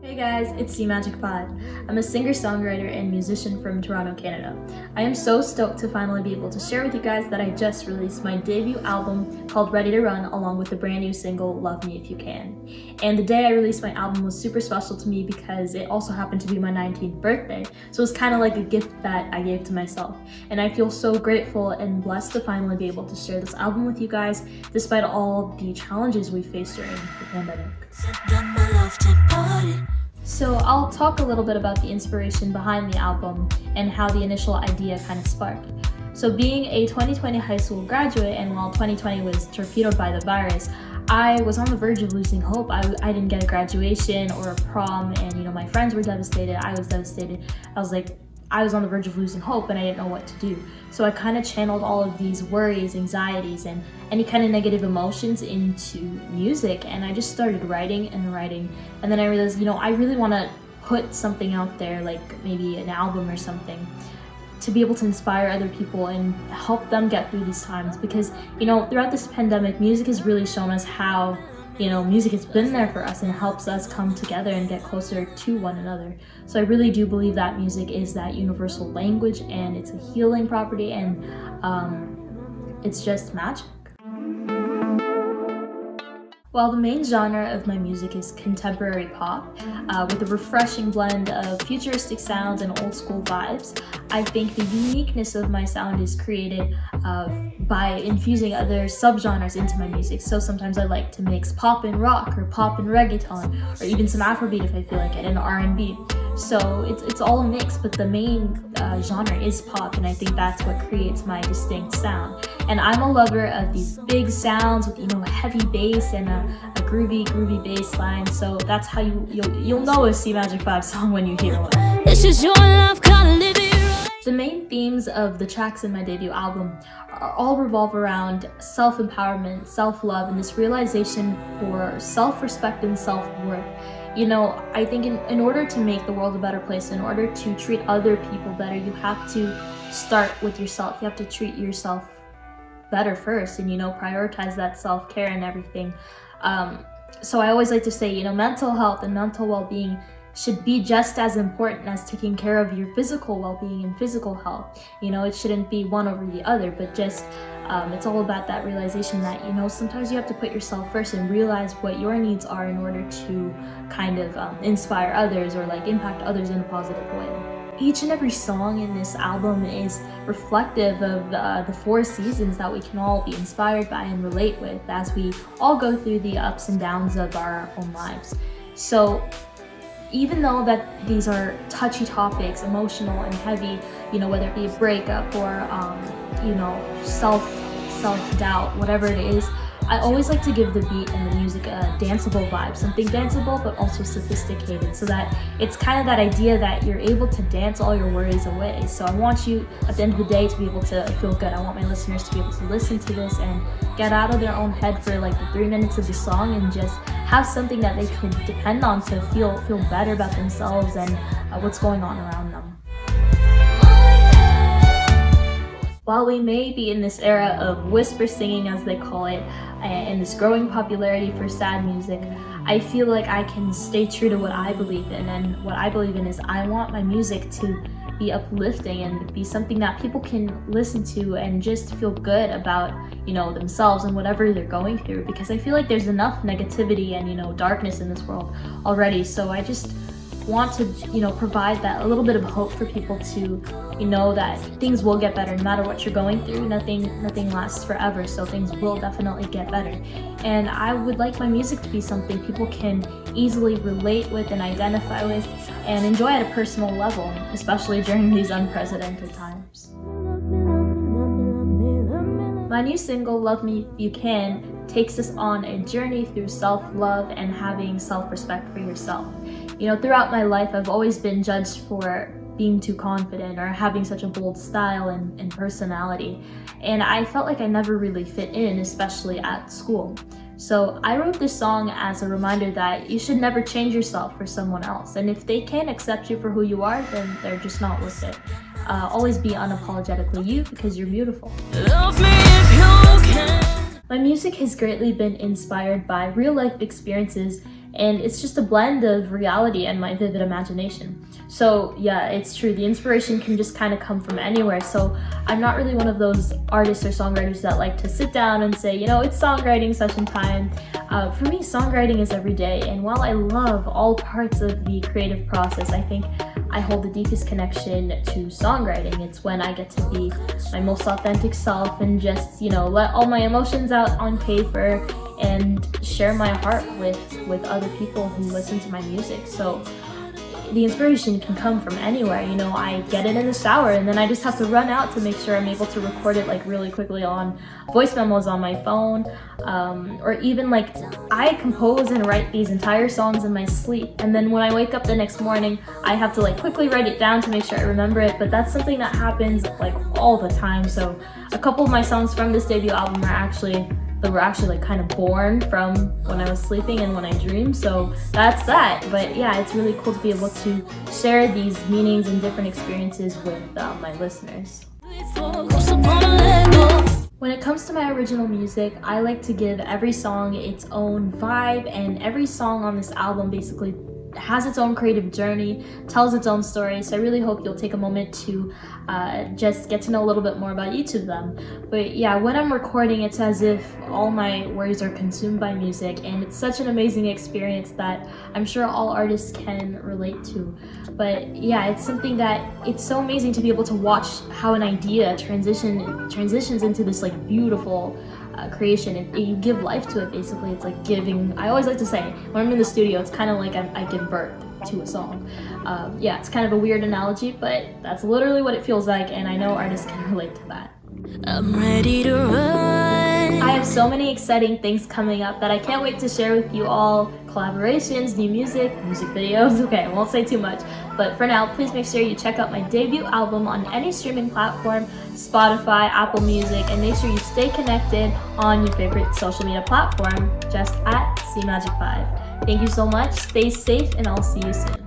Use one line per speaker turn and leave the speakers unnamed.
Hey guys, it's CMagic5. I'm a singer-songwriter and musician from Toronto, Canada. I am so stoked to finally be able to share with you guys that I just released my debut album called Ready to Run along with the brand new single Love Me If You Can. And the day I released my album was super special to me because it also happened to be my 19th birthday. So it was kind of like a gift that I gave to myself. And I feel so grateful and blessed to finally be able to share this album with you guys despite all the challenges we faced during the pandemic. So I'll talk a little bit about the inspiration behind the album and how the initial idea kind of sparked. So being a 2020 high school graduate, and while 2020 was torpedoed by the virus, I was on the verge of losing hope. I didn't get a graduation or a prom, and my friends were devastated. I was devastated. I was on the verge of losing hope and I didn't know what to do. So I kind of channeled all of these worries, anxieties, and any kind of negative emotions into music, and I just started writing. And then I realized, I really want to put something out there, like maybe an album or something, to be able to inspire other people and help them get through these times. Because, throughout this pandemic, music has really shown us how music has been there for us and helps us come together and get closer to one another. So I really do believe that music is that universal language, and it's a healing property, and it's just magic. While the main genre of my music is contemporary pop, with a refreshing blend of futuristic sounds and old school vibes, I think the uniqueness of my sound is created by infusing other subgenres into my music. So sometimes I like to mix pop and rock, or pop and reggaeton, or even some Afrobeat if I feel like it, and R&B. So it's all a mix, but the main genre is pop, and I think that's what creates my distinct sound. And I'm a lover of these big sounds with a heavy bass and a groovy bass line. So that's how you'll know a CMagic5 song when you hear one. This is your love, can't live it right. The main themes of the tracks in my debut album all revolve around self-empowerment, self-love, and this realization for self-respect and self-worth. I think in order to make the world a better place, in order to treat other people better, you have to start with yourself. You have to treat yourself better first, and prioritize that self-care and everything. So I always like to say, mental health and mental well-being should be just as important as taking care of your physical well-being and physical health. It shouldn't be one over the other, but just it's all about that realization that sometimes you have to put yourself first and realize what your needs are in order to kind of inspire others, or impact others in a positive way. Each and every song in this album is reflective of the 4 seasons that we can all be inspired by and relate with as we all go through the ups and downs of our own lives. So even though that these are touchy topics, emotional and heavy, whether it be a breakup or self-doubt, whatever it is, I always like to give the beat and the music a danceable vibe, something danceable but also sophisticated, so that it's kind of that idea that you're able to dance all your worries away. So I want you at the end of the day to be able to feel good. I want my listeners to be able to listen to this and get out of their own head for the 3 minutes of the song and just have something that they can depend on to feel better about themselves and what's going on around them. While we may be in this era of whisper singing, as they call it, and this growing popularity for sad music, I feel like I can stay true to what I believe in. And what I believe in is I want my music to be uplifting and be something that people can listen to and just feel good about, themselves and whatever they're going through. Because I feel like there's enough negativity and, darkness in this world already. So I just want to, provide that a little bit of hope for people to, that things will get better no matter what you're going through. Nothing lasts forever, so things will definitely get better. And I would like my music to be something people can easily relate with and identify with and enjoy at a personal level, especially during these unprecedented times. My new single, Love Me If You Can, takes us on a journey through self-love and having self-respect for yourself. Throughout my life, I've always been judged for being too confident or having such a bold style and personality. And I felt like I never really fit in, especially at school. So I wrote this song as a reminder that you should never change yourself for someone else. And if they can't accept you for who you are, then they're just not worth it. Always be unapologetically you, because you're beautiful. Love me if you can. My music has greatly been inspired by real life experiences and it's just a blend of reality and my vivid imagination. So yeah, it's true, the inspiration can just kind of come from anywhere. So I'm not really one of those artists or songwriters that like to sit down and say, you know, it's songwriting session time. For me, songwriting is every day, and while I love all parts of the creative process, I think I hold the deepest connection to songwriting. It's when I get to be my most authentic self and just, you know, let all my emotions out on paper and share my heart with other people who listen to my music. So the inspiration can come from anywhere. You know, I get it in the shower and then I just have to run out to make sure I'm able to record it like really quickly on voice memos on my phone, or even like I compose and write these entire songs in my sleep, and then when I wake up the next morning I have to like quickly write it down to make sure I remember it. But that's something that happens like all the time. So a couple of my songs from this debut album were actually like kind of born from when I was sleeping and when I dreamed. So that's that. But yeah, it's really cool to be able to share these meanings and different experiences with my listeners. When it comes to my original music, I like to give every song its own vibe, and every song on this album basically has its own creative journey, tells its own story. So I really hope you'll take a moment to just get to know a little bit more about each of them. But yeah, when I'm recording, it's as if all my worries are consumed by music, and it's such an amazing experience that I'm sure all artists can relate to. But yeah, it's something that it's so amazing to be able to watch how an idea transitions into this like beautiful creation. You give life to it basically. It's like giving, I always like to say, when I'm in the studio, it's kind of like I give birth to a song. Yeah, it's kind of a weird analogy, but that's literally what it feels like, and I know artists can relate to that. I'm ready to run. I have so many exciting things coming up that I can't wait to share with you all. Collaborations, new music videos. Okay, I won't say too much, but for now, please make sure you check out my debut album on any streaming platform, Spotify, Apple Music, and make sure you stay connected on your favorite social media platform, just at CMagic5. Thank you so much, stay safe, and I'll see you soon.